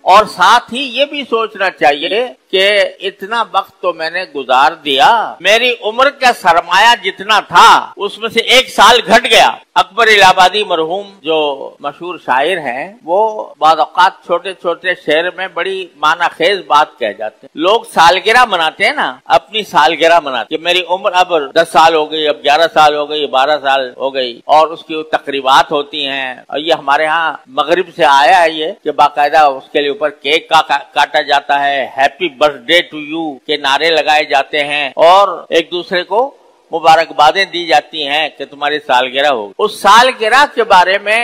اور ساتھ ہی یہ بھی سوچنا چاہیے کہ اتنا وقت تو میں نے گزار دیا، میری عمر کا سرمایہ جتنا تھا اس میں سے 1 سال گھٹ گیا۔ اکبر الہ آبادی مرحوم جو مشہور شاعر ہیں، وہ بعض اوقات چھوٹے چھوٹے شعر میں بڑی معنی خیز بات کہہ جاتے ہیں۔ لوگ سالگرہ مناتے ہیں نا، اپنی سالگرہ مناتے ہیں، میری عمر اب 10 سال ہو گئی، اب 11 سال ہو گئی، 12 سال ہو گئی، اور اس کی تقریبات ہوتی ہیں۔ اور یہ ہمارے ہاں مغرب سے آیا ہے یہ کہ باقاعدہ اس کے لیے اوپر کیک کاٹا جاتا ہے، happy birthday to you کے نعرے لگائے جاتے ہیں، اور ایک دوسرے کو مبارکبادیں دی جاتی ہیں کہ تمہاری سالگرہ ہوگی۔ اس سالگرہ کے بارے میں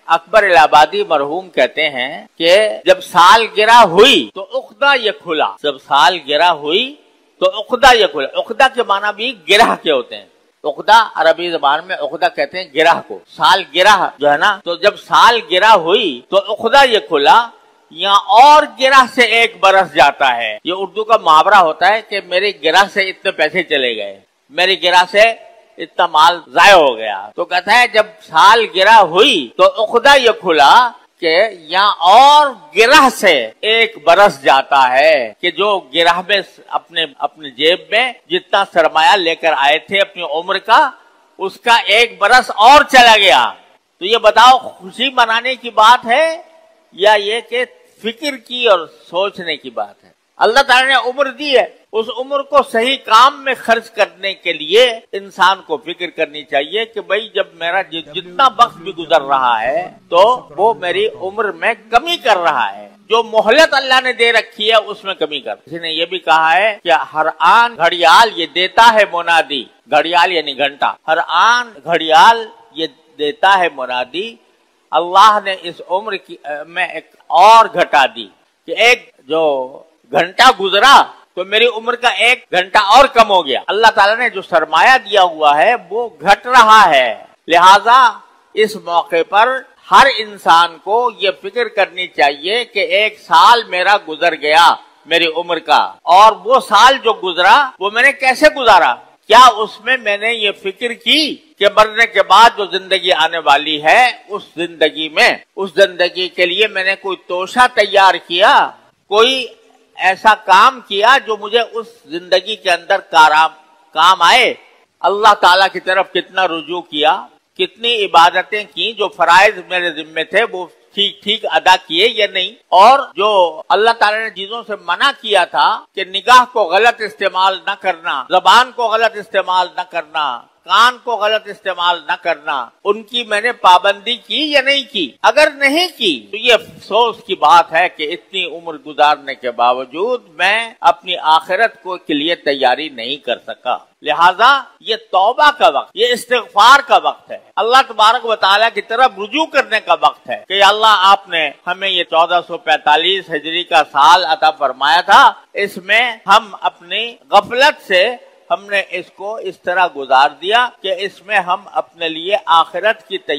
اکبر الہ آبادی مرحوم کہتے ہیں کہ جب سالگرہ ہوئی تو عقدہ یہ کھلا، جب سالگرہ ہوئی تو عقدہ یہ کھلا۔ عقدہ کے معنی بھی گرہ کے ہوتے ہیں، عقدہ عربی زبان میں عقدہ کہتے ہیں گرہ کو، سالگرہ جو ہے نا، تو جب سالگرہ ہوئی تو عقدہ یہ کھلا، یہاں اور گرہ سے 1 برس جاتا ہے۔ یہ اردو کا محاورہ ہوتا ہے کہ میری گرہ سے اتنے پیسے چلے گئے، میری گرہ سے اتنا مال ضائع ہو گیا۔ تو کہتا ہے جب سال گرہ ہوئی تو عقدہ یہ کھلا کہ یہاں اور گرہ سے 1 برس جاتا ہے، کہ جو گرہ میں اپنے جیب میں جتنا سرمایہ لے کر آئے تھے اپنی عمر کا، اس کا 1 برس اور چلا گیا۔ تو یہ بتاؤ خوشی منانے کی بات ہے یا یہ کہ فکر کی اور سوچنے کی بات ہے؟ اللہ تعالیٰ نے عمر دی ہے، اس عمر کو صحیح کام میں خرچ کرنے کے لیے انسان کو فکر کرنی چاہیے کہ بھئی جب میرا جتنا وقت بھی گزر رہا ہے تو وہ میری عمر میں کمی کر رہا ہے، جو مہلت اللہ نے دے رکھی ہے اس میں کمی کر۔ کسی نے یہ بھی کہا ہے کہ ہر آن گھڑیال یہ دیتا ہے منادی، گھڑیال یعنی گھنٹہ، ہر آن گھڑیال یہ دیتا ہے منادی، اللہ نے اس عمر میں ایک اور گھٹا دی کہ ایک جو گھنٹہ گزرا تو میری عمر کا 1 گھنٹہ اور کم ہو گیا۔ اللہ تعالیٰ نے جو سرمایہ دیا ہوا ہے وہ گھٹ رہا ہے، لہذا اس موقع پر ہر انسان کو یہ فکر کرنی چاہیے کہ 1 سال میرا گزر گیا میری عمر کا، اور وہ سال جو گزرا وہ میں نے کیسے گزارا؟ کیا اس میں میں نے یہ فکر کی کہ مرنے کے بعد جو زندگی آنے والی ہے اس زندگی کے لیے میں نے کوئی توشہ تیار کیا، کوئی ایسا کام کیا جو مجھے اس زندگی کے اندر کام آئے؟ اللہ تعالیٰ کی طرف کتنا رجوع کیا، کتنی عبادتیں کی، جو فرائض میرے ذمے تھے وہ ٹھیک ادا کیے یا نہیں، اور جو اللہ تعالیٰ نے چیزوں سے منع کیا تھا کہ نگاہ کو غلط استعمال نہ کرنا، زبان کو غلط استعمال نہ کرنا، کان کو غلط استعمال نہ کرنا، ان کی میں نے پابندی کی یا نہیں کی؟ اگر نہیں کی تو یہ افسوس کی بات ہے کہ اتنی عمر گزارنے کے باوجود میں اپنی آخرت کے لیے تیاری نہیں کر سکا۔ لہذا یہ توبہ کا وقت، یہ استغفار کا وقت ہے، اللہ تبارک و تعالیٰ کی طرف رجوع کرنے کا وقت ہے کہ اللہ آپ نے ہمیں یہ 1445 ہجری کا سال عطا فرمایا تھا، اس میں ہم اپنی غفلت سے ہم نے اس کو اس طرح گزار دیا کہ اس میں ہم اپنے لیے آخرت کی تیاری